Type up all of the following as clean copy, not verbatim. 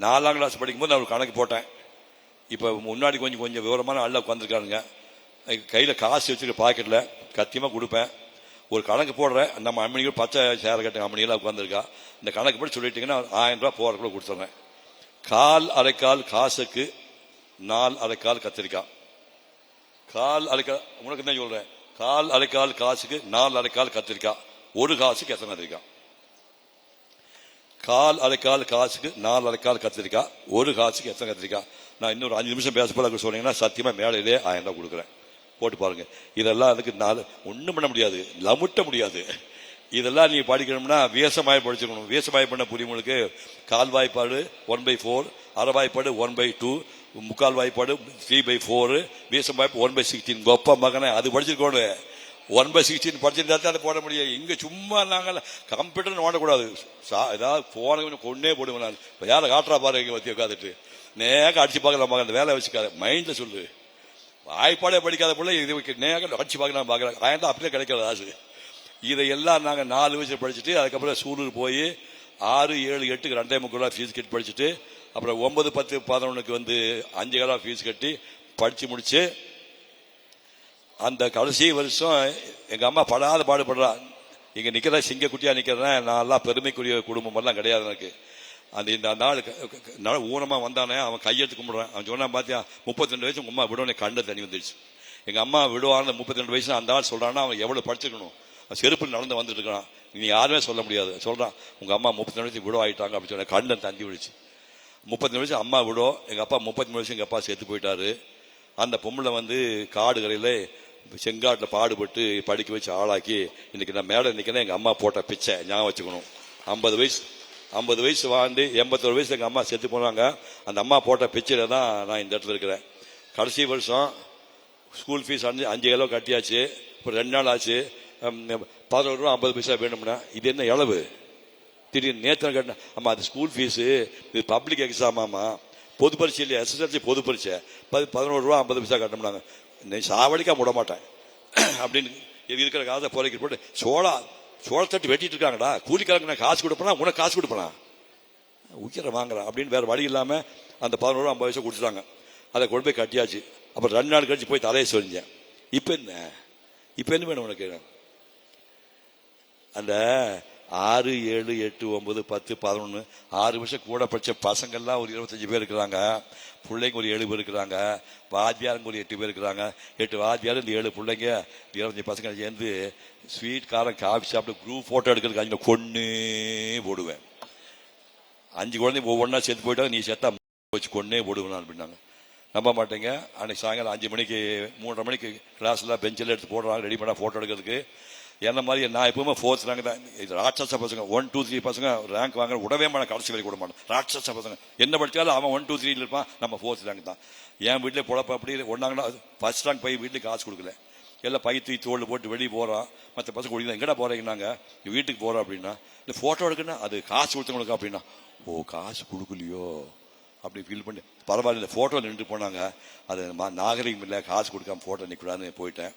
4ஆம் கிளாஸ் படிக்கும்போது நான் ஒரு கணக்கு போட்டேன். இப்போ முன்னாடி கொஞ்சம் கொஞ்சம் விவரமான ஆள் உட்காந்துருக்கானுங்க. கையில் காசு வச்சுருக்க பாக்கெட்டில் கத்தியமாக கொடுப்பேன். ஒரு கணக்கு போடுறேன். நம்ம அம்மனிகள் பச்சை சேர கட்ட அம்மனிகளாக உட்காந்துருக்கா. இந்த கணக்கு படி சொல்லிட்டீங்கன்னா 1000 ரூபா போகிறக்குள்ள கொடுத்துட்றேன். கால் அரைக்கால் காசுக்கு 4 அரைக்கால் கத்திரிக்காய். கால் அரைக்கால் உனக்கு தான் சொல்கிறேன். கால் அரைக்கால் காசுக்கு 4 அரைக்கால் கத்திரிக்காய். ஒரு காசுக்கு எத்தனை கத்திரிக்காய்? கால் அரைக்கால் காசுக்கு 4 அரைக்கால் கத்திரிக்காய். ஒரு காசுக்கு எத்தனை கத்திரிக்காய்? நான் இன்னொரு 5 நிமிஷம் பேச போல சொன்னீங்கன்னா சத்தியமா மேலையிலே 1000 ரூபாய் கொடுக்குறேன். போட்டு பாருங்க. இதெல்லாம் அதுக்கு ஒன்றும் பண்ண முடியாது, லமுட்ட முடியாது. இதெல்லாம் நீ படிக்கணும்னா வியசமாய் படிச்சுக்கணும். வியசமாய் பண்ண புரியுங்களுக்கு கால் வாய்ப்பாடு 1/4, அரை வாய்ப்பாடு 1/2, முக்கால் வாய்ப்பாடு 3/4, வியசம் வாய்ப்பு 1/16. கொப்ப மகனை அது படிச்சிருக்கோன்னு 1/16 படிச்சிருந்தா தான் அதை போட முடியும். இங்க சும்மா நாங்கள் கம்ப்யூட்டர் நோண்டக்கூடாது. ஏதாவது போன கொண்டே போடுவேன். நான் இப்போ யாரை காட்டுறா பாரு இங்கே வத்தி உட்காந்துட்டு நேக அடிச்சு பார்க்கலாம். அந்த வேலை வச்சுக்காத, மைண்ட்ல சொல்லு. வாய்ப்பாடே படிக்காத பிள்ளை இது நேக அடிச்சு பார்க்கலாம் பார்க்கலாம். ஆயிரம் அப்படியே கிடைக்காது ஆசு. இதையெல்லாம் நாங்கள் 4 வயசுல படிச்சுட்டு அதுக்கப்புறம் சூலூர் போய் 6, 7, 8க்கு 2.25 ஃபீஸ் கட்டி படிச்சுட்டு அப்புறம் 9, 10, 11க்கு வந்து 5 காலம் ஃபீஸ் கட்டி படிச்சு முடிச்சு அந்த கடைசி வருஷம் எங்க அம்மா படாத பாடுபடுறா. இங்க நிக்கிற சிங்க குட்டியா நிக்கிறேன். நான் எல்லாம் பெருமைக்குரிய குடும்பம் எல்லாம் கிடையாது எனக்கு. அந்த இந்த நாள் ஊனமா வந்தானே அவன் கையெழுத்து கும்பிடுறான். அவன் சொன்னா பாத்தியா 32 வயசு உங்க அம்மா விடுவோம். கண்ணு தண்ணி வந்துடுச்சு. எங்க அம்மா விடுவான 32 வயசு அந்த ஆள் சொல்றான்னா அவன் எவ்வளவு படிச்சிருக்கணும். செருப்பு நடந்து வந்துட்டு இருக்கான். நீ யாருமே சொல்ல முடியாது. சொல்றான் உங்க அம்மா 32 வயசு விடுவ ஆயிட்டாங்க அப்படின்னு சொன்ன. கண்ணு தந்தி விடுச்சு. 32 வயசு அம்மா விடுவோம். எங்க அப்பா 33 வயசு எங்க அப்பா செத்து போயிட்டாரு. அந்த பொம்பளை வந்து காடு கரையில செங்காட்டில் பாடுபட்டு படிக்க வச்சு ஆளாக்கி இன்னைக்கு நான் மேடம் நிற்கிறேன். எங்க அம்மா போட்ட பிச்சை ஞாபகம் வச்சுக்கணும். 50 வயசு வாழ்ந்து 81 வயசு எங்க அம்மா செத்து போனாங்க. அந்த அம்மா போட்ட பிச்சையில தான் நான் இந்த இடத்துல இருக்கிறேன். கடைசி வருஷம் ஸ்கூல் ஃபீஸ் 5 கிலோ கட்டியாச்சு. இப்போ 2 நாள் ஆச்சு. 11 ரூபா 50 பைசா வேணும்னா இது என்ன இளவு? திடீர்னு நேற்று கட்டின அம்மா அது ஸ்கூல் ஃபீஸு, இது பப்ளிக் எக்ஸாமாமா, பொது பரீட்சை இல்லையா, எஸ்எஸ்எல்சி பொது பரீட்சை 11 ரூபா 50 பைசா கட்டணும்னாங்க. சாவடிக்கா விட மாட்டேன் அப்படின்னு இருக்கிற காலத்தை போரைக்கு போட்டு சோளத்தட்டு வெட்டிட்டு இருக்காங்கடா. கூலிக்காரங்க நான் காசு கொடுப்பேனா, உனக்கு காசு கொடுப்பேனா, உயிரை வாங்குறான் அப்படின்னு வேற வழி இல்லாம அந்த 11 ரூபா 50 பைசா கொடுத்துட்டாங்க. அதை கொண்டு போய் கட்டியாச்சு. அப்புறம் 2 நாள் கழிச்சு போய் தலையை சொரிஞ்சேன். இப்ப என்ன வேணும் உனக்கு? அந்த 6, 7, 8, 9, 10, 11 6 வருஷம் கூட படிச்ச பசங்கள்லாம் ஒரு 25 பேர் இருக்கிறாங்க. பிள்ளைங்க ஒரு 7 பேர் இருக்கிறாங்க. வாத்தியாருங்க ஒரு 8 பேர் இருக்கிறாங்க. 8 வாத்தியார், இந்த 7 பிள்ளைங்க 25 பசங்க சேர்ந்து ஸ்வீட் காரம் காஃபி சாப்பிட்டு குரூப் போட்டோ எடுக்கிறதுக்கு 5 கொண்டு போடுவேன். 5 குழந்தைங்க ஒவ்வொன்றா சேர்த்து போயிட்டா நீ சேர்த்தா வச்சு கொண்டே போடுவேன் அப்படின்னாங்க. நம்ப மாட்டேங்க. அன்னைக்கு சாயங்காலம் 5 மணிக்கு 3:30 மணிக்கு கிளாஸ்லாம் பெஞ்சில் எடுத்து போடுறாங்க ரெடி பண்ணா போட்டோ எடுக்கிறதுக்கு. என்ன மாதிரி நான் எப்பவுமே 4th ரேங்க் தான். ராட்சச பசங்க 1, 2, 3 பசங்க ரேங்க் வாங்க விடவே மாட்டேன். கடைசி வரை கூட மாட்டேன். ராட்சச பசங்க என்ன படிச்சாலும் அவன் 1, 2, 3 இருப்பான். நம்ம 4th ரேங்க் தான். என் வீட்டிலே பொழப்ப அப்படி ஒன்னாங்கன்னா ஃபர்ஸ்ட் ரேங்க் போய் வீட்டுக்கு காசு கொடுக்கல. எல்லாம் பை தூக்கி தோல் போட்டு வெளியே போறான். மற்ற பசங்க குடிக்கலாம். எங்கடா போறீங்கன்னாங்க வீட்டுக்கு போறோம் அப்படின்னா. இந்த போட்டோ எடுக்கணும் அது காசு கொடுத்தவங்களுக்கு அப்படின்னா. ஓ காசு கொடுக்கலையோ அப்படி ஃபீல் பண்ணி பரவாயில்ல. இந்த போட்டோ நின்று போனாங்க. அது நாகரிகம் இல்லை, காசு கொடுக்காம போட்டோ நிற்கக்கூடாதுன்னு போயிட்டேன்.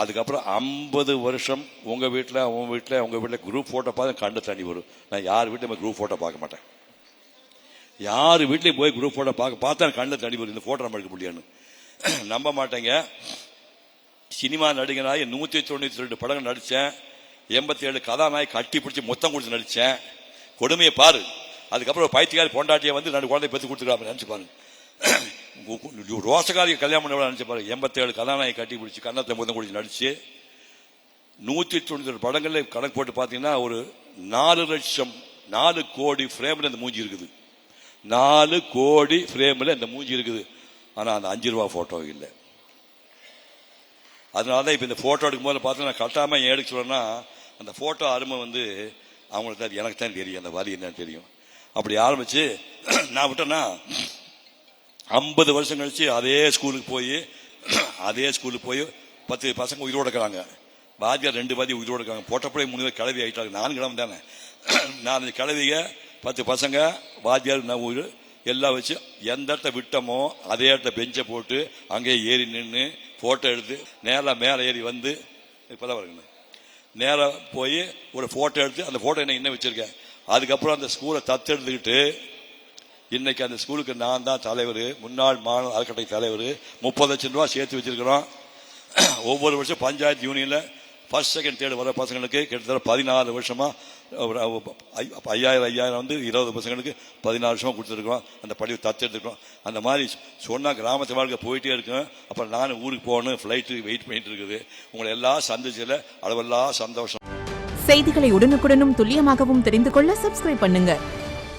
அதுக்கப்புறம் 50 வருஷம் உங்க வீட்டில் குரூப் போட்டோ பார்த்து கண்டு தண்ணி வரும். நான் யார் வீட்டில் குரூப் போட்டோ பார்க்க மாட்டேன். யார் வீட்லையும் போய் குரூப் போட்டோ பார்த்தா கண்டு தண்ணி வரும். இந்த போட்டோ நம்ம எடுக்க முடியாதுன்னு நம்ப மாட்டேங்க. சினிமா நடிகனாய் 192 படங்கள் நடிச்சேன். 87 கதாநாயகி கட்டி பிடிச்சி மொத்தம் கொடுத்து நடிச்சேன். கொடுமையை பாரு. அதுக்கப்புறம் பைத்தியக்காரி பொண்டாட்டியை வந்து 2 குழந்தை பெற்று கொடுத்துருக்காங்க. நினைச்சு பாருங்க. ரோசகாரியை கல்யாணம் பண்ண நினைச்சு பாருங்க. 87 கதாநாயகி கட்டி பிடிச்சி கன்னத்தை மொத்தம் குடிச்சு நடிச்சு 192 படங்கள்ல கணக்கு போட்டு பாத்தீங்கன்னா ஒரு 4 கோடி ஃப்ரேம்ல இந்த மூஞ்சி இருக்குது. 4 கோடி ஃப்ரேம்ல இந்த மூஞ்சி இருக்குது. ஆனா அந்த 5 ரூபா போட்டோ இல்லை. அதனாலதான் இப்ப இந்த போட்டோ எடுக்கும் போது பார்த்தா கட்டாம ஏன் எடுக்க சொல்றேன்னா அந்த போட்டோ அருமை வந்து அவங்களுக்கு தான் எனக்கு தான் தெரியும். அந்த வரி என்னன்னு தெரியும். அப்படி ஆரம்பிச்சு நான் விட்டேன்னா 50 வருஷம் கழிச்சு அதே ஸ்கூலுக்கு போய் 10 பசங்க உயிரோடு இருக்கிறாங்க. வாத்தியார் 2 வாதி உயிரோடு இருக்காங்க. போட்டப்படே 3 பேர் கிளவி ஆயிட்டாங்க. 4 கிழமை தானே. 4 கிளவிக 10 பசங்க வாத்தியார் நான் உயிர் எல்லாம் வச்சு எந்த இடத்த விட்டமோ அதே இடத்த பெஞ்சை போட்டு அங்கே ஏறி நின்று போட்டோ எடுத்து நேரில் மேலே ஏறி வந்து இப்பதான் வருங்க நேரா போய் ஒரு போட்டோ எடுத்து அந்த போட்டோ என்ன வச்சிருக்கேன். அதுக்கப்புறம் அந்த ஸ்கூலை தத்தெடுத்துக்கிட்டு இன்னைக்கு அந்த ஸ்கூலுக்கு நான் தான் தலைவர், முன்னாள் மாநில அறக்கட்டளை தலைவர். 30 லட்சம் ரூபாய் சேர்த்து வச்சிருக்கிறோம். ஒவ்வொரு வருஷம் பஞ்சாயத்து யூனியன்ல ஃபர்ஸ்ட் செகண்ட் தேர்ட் வர பசங்களுக்கு கிட்டத்தட்ட 14 வருஷமா 5000 வந்து 20 பசங்களுக்கு 14 வருஷமா கொடுத்துருக்கோம். அந்த படிவை தத்தெடுத்துருக்கோம். அந்த மாதிரி சொன்னா கிராமத்து வாழ்க்கை போயிட்டே இருக்கும். அப்புறம் நானும் ஊருக்கு போகணும், ஃபிளைட்டு வெயிட் பண்ணிட்டு இருக்குது. உங்களை எல்லாம் சந்திச்சதுல அளவெல்லாம் சந்தோஷம். செய்திகளை உடனுக்குடனும் துல்லியமாகவும் தெரிந்து கொள்ள சப்ஸ்கிரைப் பண்ணுங்க.